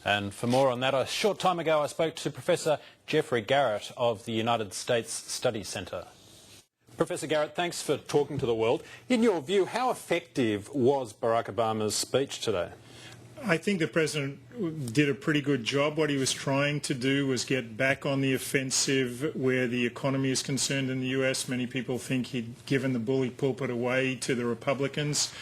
And for more on that, a short time ago I spoke to Professor Geoffrey Garrett of the United States Study Centre. Professor Garrett, thanks for talking to the world. In your view, how effective was Barack Obama's speech today? I think the President did a pretty good job. What he was trying to do was get back on the offensive where the economy is concerned in the US. Many people think he'd given the bully pulpit away to the Republicans.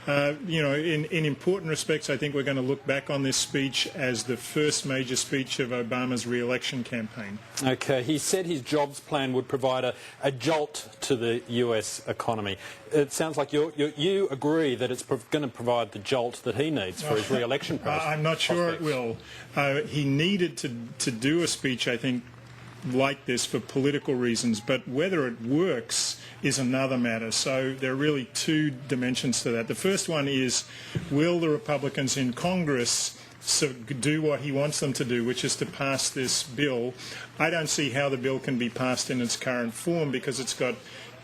In important respects, I think we're going to look back on this speech as the first major speech of Obama's re-election campaign. Okay, he said his jobs plan would provide a jolt to the US economy. It sounds like you agree that it's going to provide the jolt that he needs for his re-election process. I'm not sure it will. He needed to do a speech, I think, like this for political reasons, but whether it works is another matter. So there are really two dimensions to that. The first one is, will the Republicans in Congress do what he wants them to do, which is to pass this bill? I don't see how the bill can be passed in its current form because it's got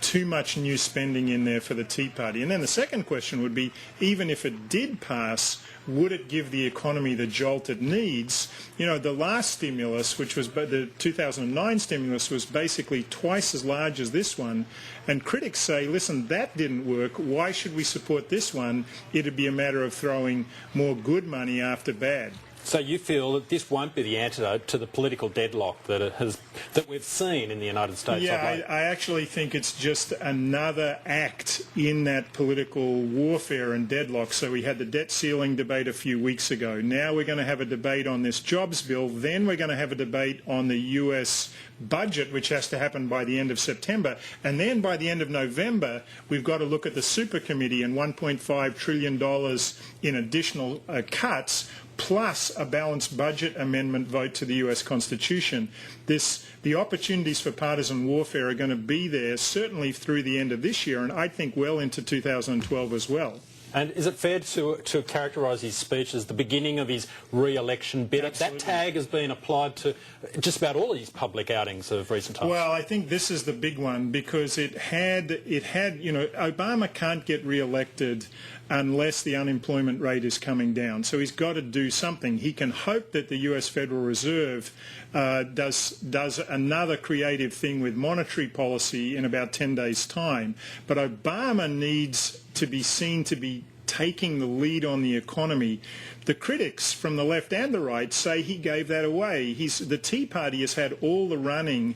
too much new spending in there for the Tea Party. And then the second question would be, even if it did pass, would it give the economy the jolt it needs? You know, the last stimulus, which was the 2009 stimulus, was basically twice as large as this one. And critics say, listen, that didn't work. Why should we support this one? It'd be a matter of throwing more good money after bad. So you feel that this won't be the antidote to the political deadlock that we've seen in the United States? Yeah, I actually think it's just another act in that political warfare and deadlock. So we had the debt ceiling debate a few weeks ago. Now we're going to have a debate on this jobs bill. Then we're going to have a debate on the US budget, which has to happen by the end of September. And then by the end of November, we've got to look at the super committee and $1.5 trillion in additional cuts, plus a balanced budget amendment vote to the US Constitution. The opportunities for partisan warfare are going to be there certainly through the end of this year, and I think well into 2012 as well. And is it fair to characterise his speech as the beginning of his re-election bid? Absolutely. That tag has been applied to just about all of his public outings of recent times. Well, I think this is the big one because it had, Obama can't get re-elected unless the unemployment rate is coming down. So he's got to do something. He can hope that the US Federal Reserve does another creative thing with monetary policy in about 10 days' time. But Obama needs to be seen to be taking the lead on the economy. The critics from the left and the right say he gave that away. The Tea Party has had all the running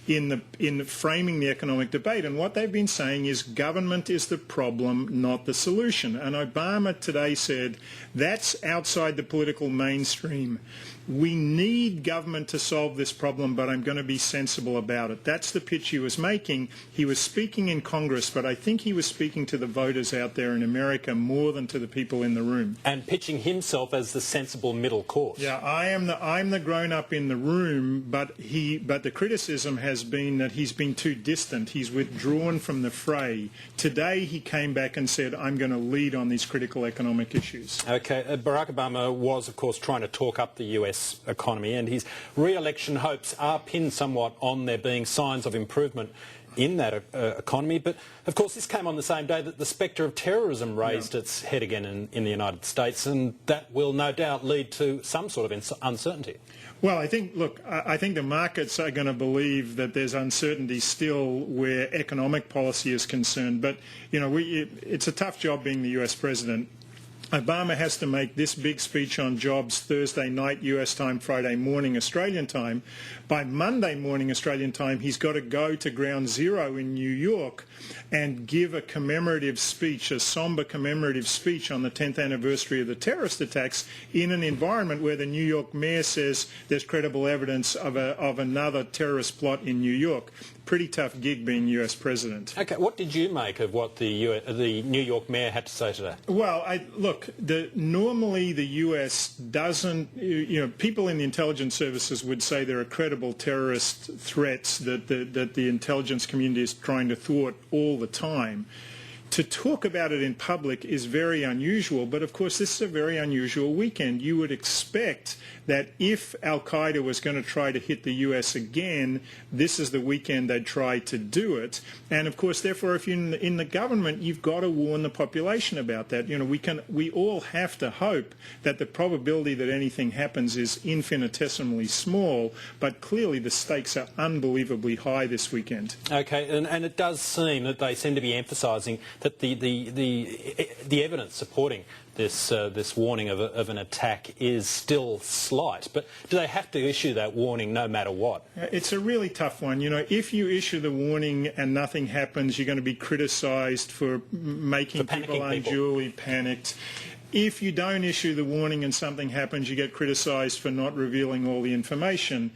in framing the economic debate, and what they've been saying is government is the problem, not the solution. And Obama today said that's outside the political mainstream. We need government to solve this problem, but I'm going to be sensible about it. That's the pitch he was making. He was speaking in Congress, but I think he was speaking to the voters out there in America more than to the people in the room. And pitching himself as the sensible middle course. Yeah, I'm the grown-up in the room, but the criticism has been that he's been too distant. He's withdrawn from the fray. Today he came back and said, I'm going to lead on these critical economic issues. Okay, Barack Obama was, of course, trying to talk up the US economy, and his re-election hopes are pinned somewhat on there being signs of improvement in that economy. But, of course, this came on the same day that the spectre of terrorism raised its head again in the United States, and that will no doubt lead to some sort of uncertainty. Well, I think the markets are going to believe that there's uncertainty still where economic policy is concerned. But, it's a tough job being the US president. Obama has to make this big speech on jobs Thursday night US time, Friday morning Australian time. By Monday morning Australian time, he's got to go to Ground Zero in New York and give a commemorative speech, a somber commemorative speech on the 10th anniversary of the terrorist attacks in an environment where the New York mayor says there's credible evidence of another terrorist plot in New York. Pretty tough gig being US president. Okay, what did you make of what the New York mayor had to say today? Well, normally the US doesn't, people in the intelligence services would say there are credible terrorist threats that the intelligence community is trying to thwart all the time. to talk about it in public is very unusual, but of course this is a very unusual weekend. You would expect that if Al-Qaeda was going to try to hit the US again, this is the weekend they'd try to do it. And of course, therefore, if you're in the government, you've got to warn the population about that. You know, we all have to hope that the probability that anything happens is infinitesimally small, but clearly the stakes are unbelievably high this weekend. Okay, and it does seem that they seem to be emphasising that the evidence supporting this warning of an attack is still slight. But do they have to issue that warning no matter what? It's a really tough one. You know, if you issue the warning and nothing happens, you're going to be criticised for making people unduly panicked. If you don't issue the warning and something happens, you get criticised for not revealing all the information.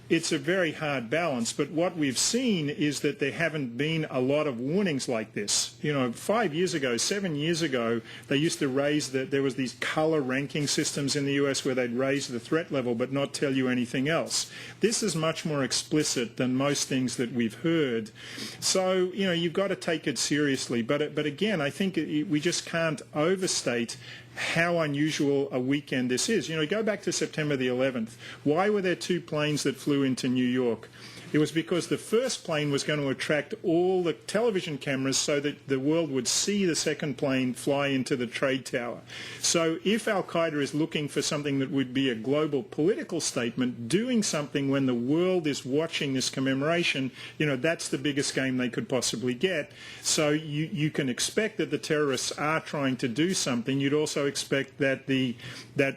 It's a very hard balance, but what we've seen is that there haven't been a lot of warnings like this. You know, 5 years ago, 7 years ago, they used to raise there was these colour ranking systems in the US where they'd raise the threat level but not tell you anything else. This is much more explicit than most things that we've heard. So, you know, you've got to take it seriously. But again, I think we just can't overstate how unusual a weekend this is. You know, go back to September the 11th. Why were there 2 planes that flew into New York? It was because the first plane was going to attract all the television cameras so that the world would see the second plane fly into the trade tower. So if Al-Qaeda is looking for something that would be a global political statement, doing something when the world is watching this commemoration, you know, that's the biggest game they could possibly get. So you can expect that the terrorists are trying to do something. You'd also expect that the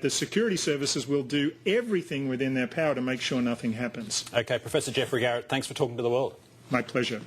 security services will do everything within their power to make sure nothing happens. Okay, Professor Geoffrey Garrett, thanks for talking to the world. My pleasure.